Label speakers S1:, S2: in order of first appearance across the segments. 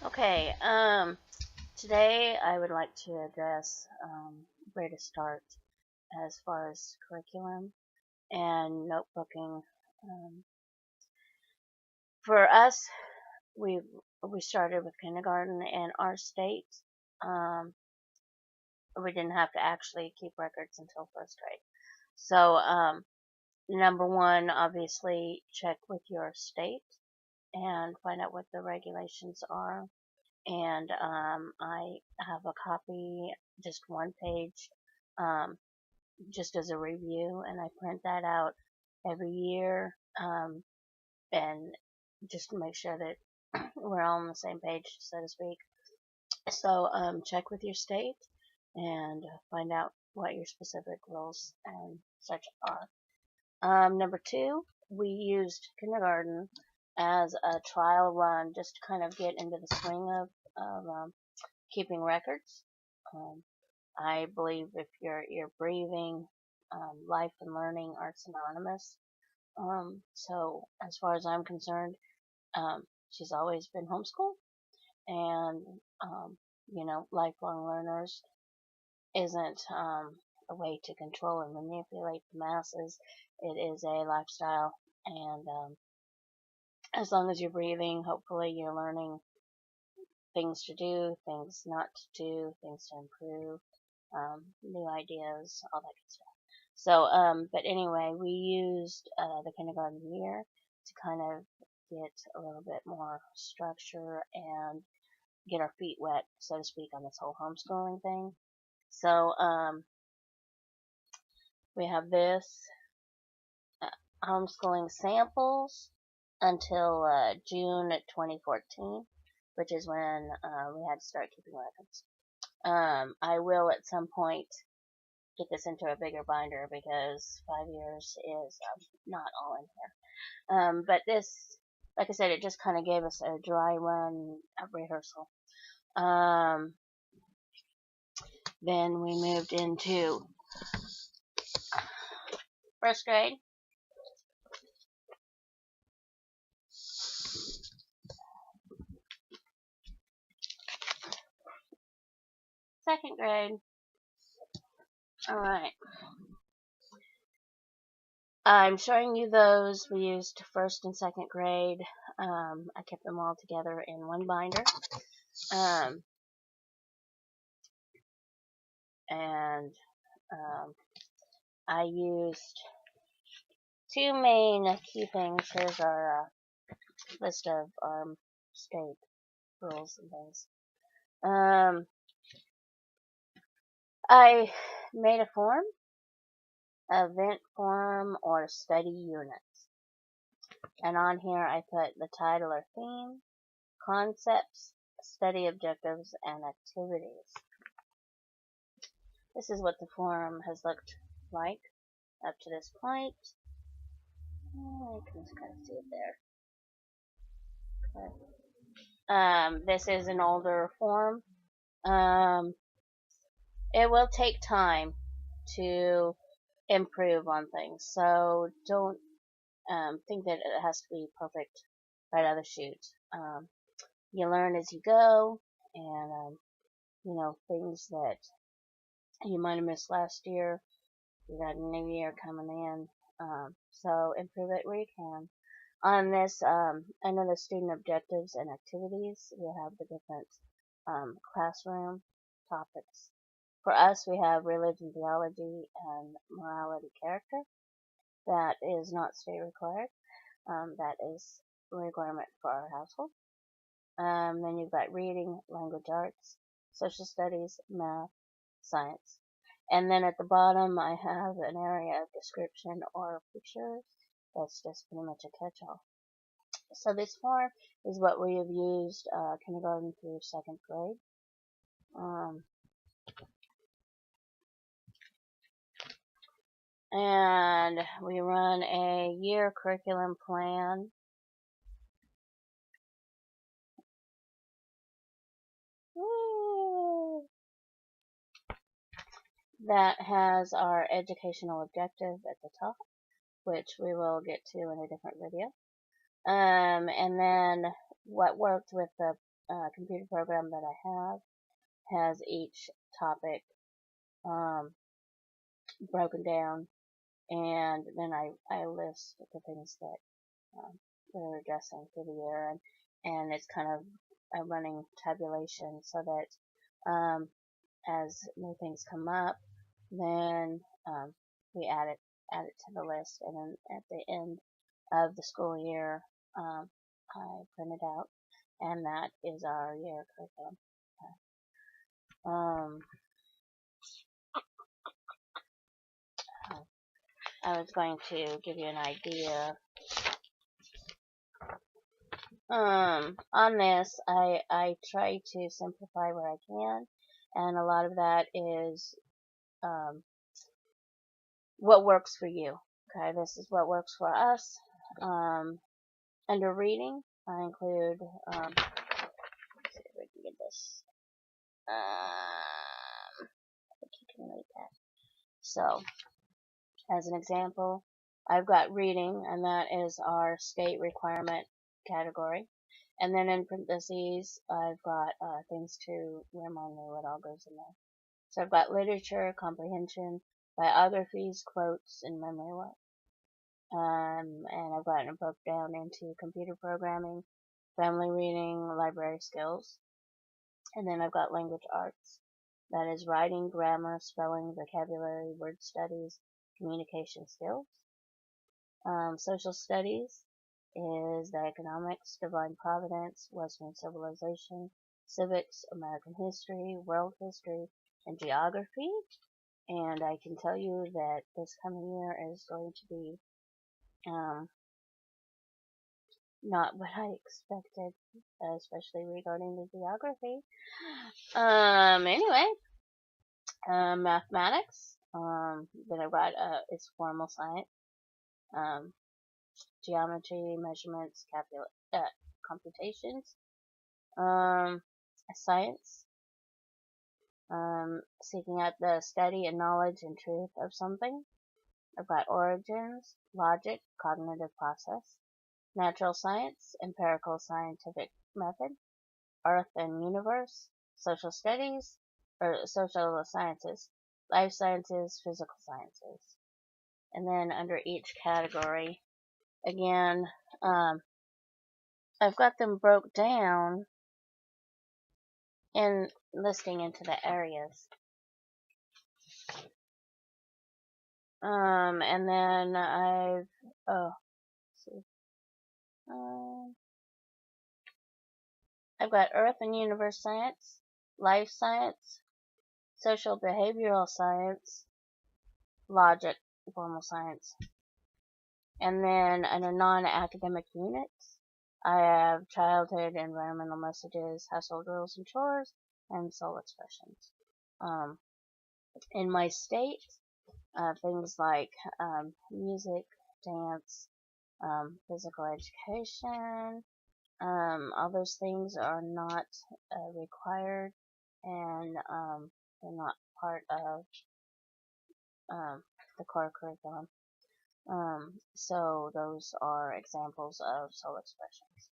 S1: Okay, today I would like to address where to start as far as curriculum and notebooking. Um, for us, we we started with kindergarten in our state. Um, we didn't have to actually keep records until first grade. So, number one, obviously, check with your state and find out what the regulations are. And I have a copy, just one page, um, just as a review, and I print that out every year, and just to make sure that we're all on the same page, so to speak. So check with your state and find out what your specific rules and such are. Number two, we used kindergarten as a trial run just to kind of get into the swing of keeping records. Um, I believe if you're breathing, life and learning are synonymous. So as far as I'm concerned, she's always been homeschooled, and lifelong learners isn't a way to control and manipulate the masses. It is a lifestyle, and as long as you're breathing, hopefully you're learning things to do, things not to do, things to improve, new ideas, all that good stuff. So, but anyway, we used the kindergarten year to kind of get a little bit more structure and get our feet wet, so to speak, on this whole homeschooling thing. So, we have this uh, homeschooling samples until June 2014, which is when we had to start keeping records. I will at some point get this into a bigger binder because 5 years is not all in here. But this, like I said, it just kind of gave us a dry run of rehearsal. Then we moved into first grade, second grade. All right. I'm showing you those we used first and second grade. I kept them all together in one binder. Um, and I used two main key things. Here's our list of state rules and things. I made a form, event form, or study units. And on here I put the title or theme, concepts, study objectives, and activities. This is what the form has looked like up to this point. Oh, I can just kind of see it there. This is an older form. It will take time to improve on things, so don't think that it has to be perfect right out of the chute. You learn as you go, and things that you might have missed last year, you got a new year coming in, so improve it where you can. On this, under the student objectives and activities, we have the different classroom topics. For us, we have religion, theology, and morality, character. That is not state required. That is a requirement for our household. Then you've got reading, language arts, social studies, math, science. And then at the bottom, I have an area of description or pictures. That's just pretty much a catch-all. So this form is what we have used kindergarten through second grade. And we run a year curriculum plan. Woo! That has our educational objective at the top, which we will get to in a different video. And then what worked with the computer program that I have has each topic um, broken down, and then I list the things that we're addressing through the year, and it's kind of a running tabulation so that as new things come up, then we add it to the list, and then at the end of the school year, I print it out, and that is our year curriculum. Um, I was going to give you an idea. On this, I try to simplify where I can, and a lot of that is um, what works for you. Okay, this is what works for us. Under reading, I include, let's see if we can get this. I think you can read that. So, as an example, I've got reading, and that is our state requirement category. And then in parentheses, I've got things to remind me what all goes in there. So I've got literature, comprehension, biographies, quotes, and memory work. And I've gotten it broke down into computer programming, family reading, library skills. And then I've got language arts. That is writing, grammar, spelling, vocabulary, word studies, communication skills. Social studies is the economics, divine providence, Western civilization, civics, American history, world history, and geography. And I can tell you that this coming year is going to be not what I expected, especially regarding the geography. Anyway, mathematics. Then I've got it's formal science. Geometry, measurements, computations. Science. Seeking out the study and knowledge and truth of something. I've got origins, logic, cognitive process. Natural science, empirical scientific method. Earth and universe. Social studies, or social sciences. Life sciences, physical sciences. And then under each category, again, I've got them broke down in listing into the areas. And then let's see. I've got Earth and Universe Science, Life Science, Social Behavioral Science, Logic, Formal Science. And then under non-academic units, I have Childhood, Environmental Messages, Household Rules and Chores, and Soul Expressions. In my state, things like music, dance, physical education, all those things are not required, and they're not part of the core curriculum. So those are examples of soul expressions.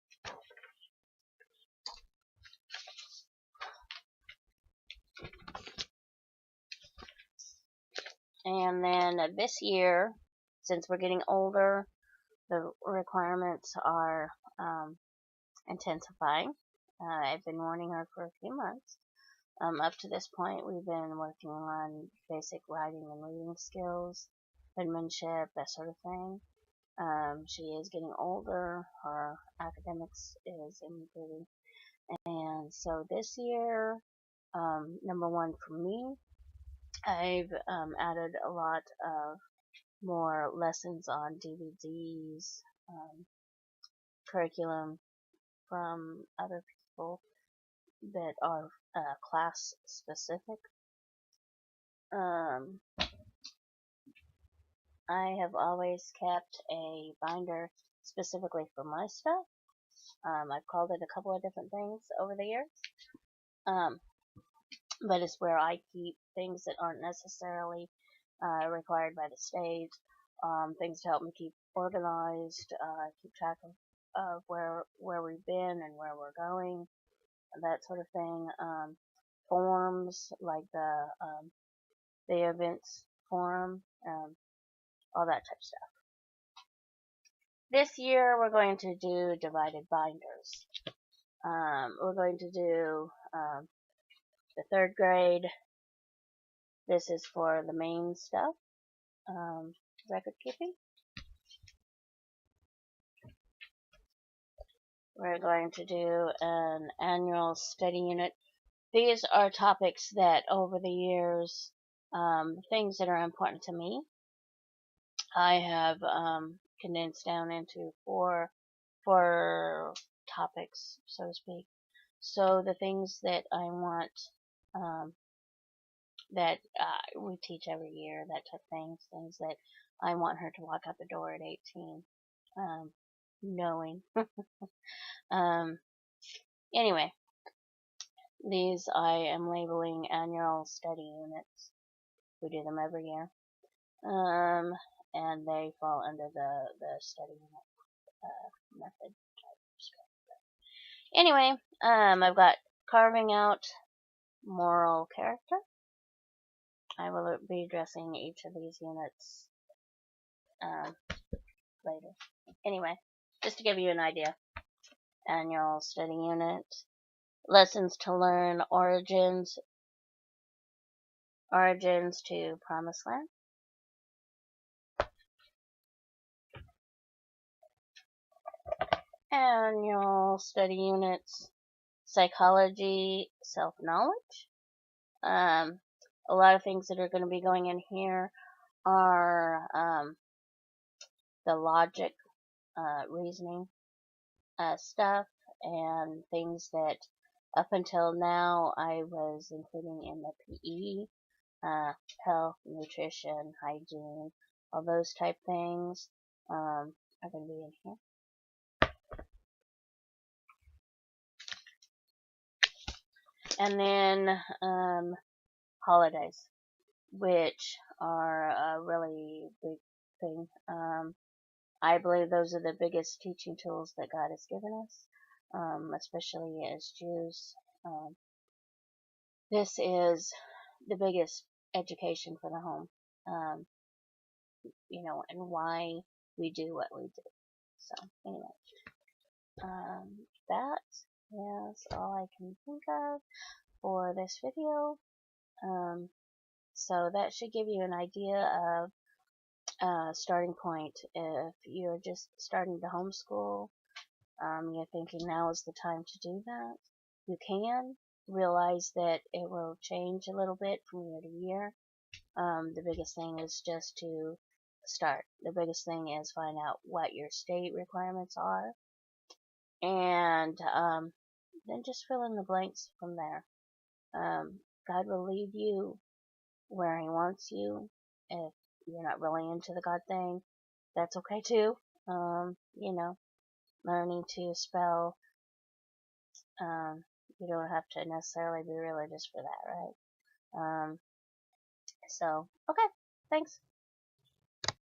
S1: And then this year, since we're getting older, the requirements are intensifying. I've been warning her for a few months. Up to this point, we've been working on basic writing and reading skills, penmanship, that sort of thing. She is getting older, her academics is improving, and so this year, number one for me, I've added a lot of more lessons on DVDs, curriculum from other people that are class specific. I have always kept a binder specifically for my stuff. I've called it a couple of different things over the years. But it's where I keep things that aren't necessarily required by the state, things to help me keep organized, keep track of where we've been and where we're going, that sort of thing. Forums like the events forum, all that type of stuff. This year we're going to do divided binders. We're going to do the 3rd grade. This is for the main stuff, record keeping. We're going to do an annual study unit. These are topics that over the years, things that are important to me, I have condensed down into four topics, so to speak. So the things that I want that we teach every year, that type of things that I want her to walk out the door at 18, knowing. Anyway, these I am labeling annual study units. We do them every year. And they fall under the study unit method type script. Anyway, I've got carving out moral character. I will be addressing each of these units later. Anyway, just to give you an idea. Annual study unit. Lessons to learn, origins to Promised Land. Annual study units, psychology, self-knowledge. A lot of things that are going to be going in here are the logic, reasoning stuff, and things that up until now I was including in the PE, health, nutrition, hygiene, all those type things are going to be in here. And then holidays, which are a really big thing. I believe those are the biggest teaching tools that God has given us, especially as Jews. This is the biggest education for the home, and why we do what we do. So, anyway, that is all I can think of for this video. So that should give you an idea of starting point. If you're just starting to homeschool, you're thinking now is the time to do that, you can. Realize that it will change a little bit from year to year. The biggest thing is just to start. The biggest thing is find out what your state requirements are, and then just fill in the blanks from there. God will lead you where He wants you. If you're not really into the God thing, that's okay too. Learning to spell, you don't have to necessarily be religious for that, right? So, okay, thanks.